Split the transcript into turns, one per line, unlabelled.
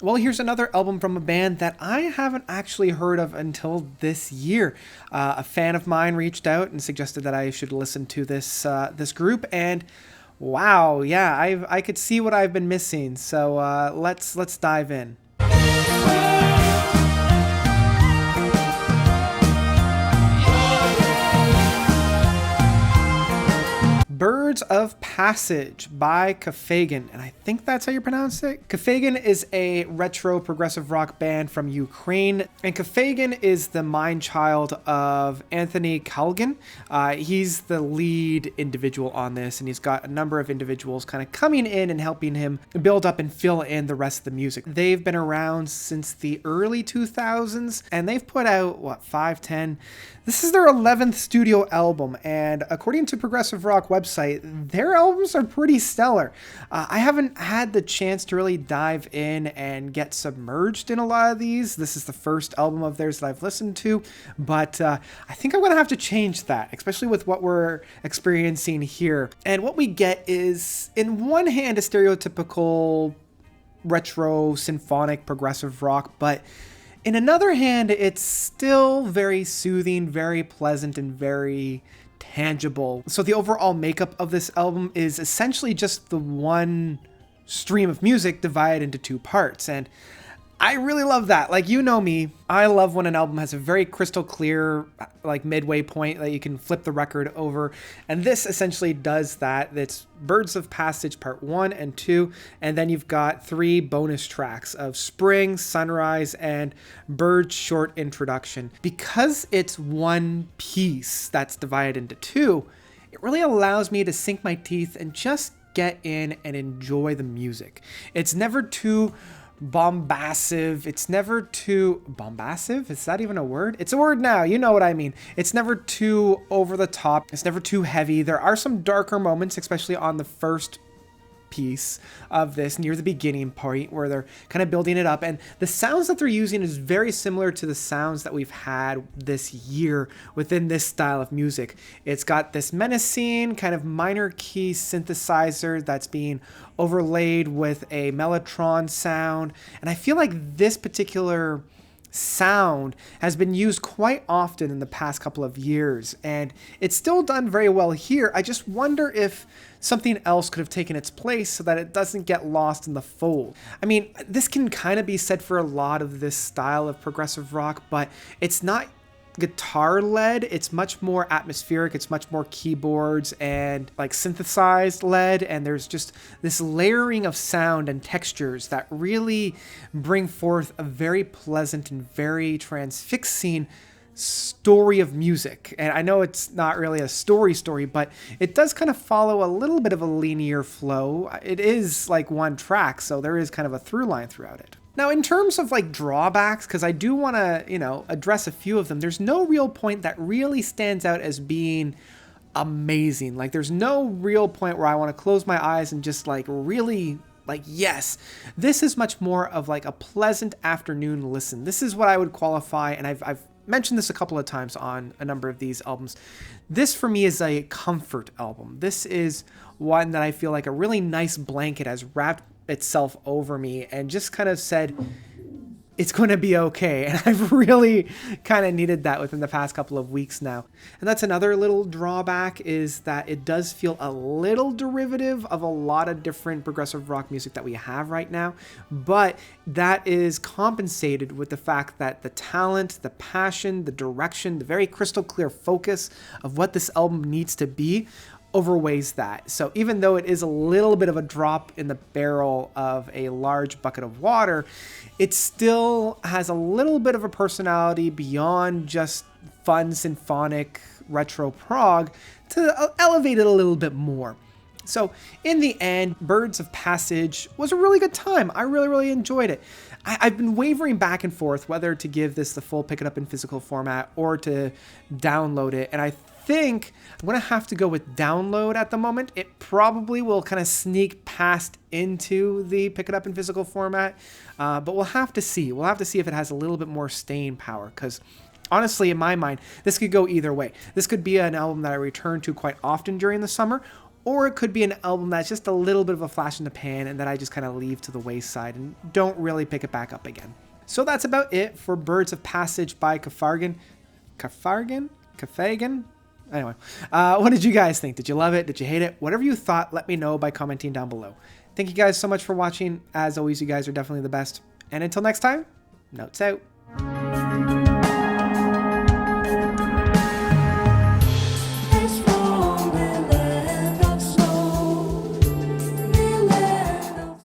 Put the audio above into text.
Well, here's another album from a band that I haven't actually heard of until this year. A fan of mine reached out and suggested that I should listen to this group, and wow, yeah, I could see what I've been missing. So let's dive in. Birds of Passage by Karfagen, and I think that's how you pronounce it. Karfagen is a retro progressive rock band from Ukraine, and Karfagen is the mindchild of Anthony Kalgan. He's the lead individual on this, and he's got a number of individuals kind of coming in and helping him build up and fill in the rest of the music. They've been around since the early 2000s, and they've put out, 5, 10? This is their 11th studio album, and according to Progressive Rock website, their albums are pretty stellar. I haven't had the chance to really dive in and get submerged in a lot of these. This is the first album of theirs that I've listened to, but I think I'm going to have to change that, especially with what we're experiencing here. And what we get is, in one hand, a stereotypical retro symphonic progressive rock, but in another hand, it's still very soothing, very pleasant, and very tangible. So the overall makeup of this album is essentially just the one stream of music divided into two parts. And I really love that. Like, you know me, I love when an album has a very crystal clear, like, midway point that you can flip the record over. And this essentially does that. It's Birds of Passage Part 1 and 2. And then you've got 3 bonus tracks of Spring, Sunrise, and Bird's short introduction. Because it's one piece that's divided into 2, it really allows me to sink my teeth and just get in and enjoy the music. It's never too bombastic. It's never too bombastic. Is that even a word? It's a word now. You know what I mean. It's never too over the top. It's never too heavy. There are some darker moments, especially on the first piece of this near the beginning point where they're kind of building it up, and the sounds that they're using is very similar to the sounds that we've had this year within this style of music. It's got this menacing kind of minor key synthesizer that's being overlaid with a mellotron sound, and I feel like this particular sound has been used quite often in the past couple of years, and it's still done very well here. I just wonder if something else could have taken its place so that it doesn't get lost in the fold. I mean, this can kind of be said for a lot of this style of progressive rock, but it's not guitar led. It's much more atmospheric. It's much more keyboards and like synthesized led, and there's just this layering of sound and textures that really bring forth a very pleasant and very transfixing story of music. And I know it's not really a story, but it does kind of follow a little bit of a linear flow. It is like one track, so there is kind of a through line throughout it. Now, in terms of like drawbacks, because I do want to, address a few of them, there's no real point that really stands out as being amazing. Like, there's no real point where I want to close my eyes and just like really like, yes. This is much more of like a pleasant afternoon listen. This is what I would qualify, and I've mentioned this a couple of times on a number of these albums. This for me is a comfort album. This is one that I feel like a really nice blanket has wrapped itself over me and just kind of said, it's going to be okay. And I've really kind of needed that within the past couple of weeks now. And that's another little drawback, is that it does feel a little derivative of a lot of different progressive rock music that we have right now. But that is compensated with the fact that the talent, the passion, the direction, the very crystal clear focus of what this album needs to be overweighs that. So even though it is a little bit of a drop in the barrel of a large bucket of water, it still has a little bit of a personality beyond just fun symphonic retro prog to elevate it a little bit more. So in the end, Birds of Passage was a really good time. I really enjoyed it. I've been wavering back and forth whether to give this the full pick it up in physical format or to download it, and I think I'm going to have to go with download at the moment. It probably will kind of sneak past into the pick it up in physical format, but we'll have to see. We'll have to see if it has a little bit more staying power, because honestly, in my mind, this could go either way. This could be an album that I return to quite often during the summer, or it could be an album that's just a little bit of a flash in the pan and that I just kind of leave to the wayside and don't really pick it back up again. So that's about it for Birds of Passage by Karfagen. Karfagen? Anyway, what did you guys think? Did you love it? Did you hate it? Whatever you thought, let me know by commenting down below. Thank you guys so much for watching. As always, you guys are definitely the best. And until next time, notes out.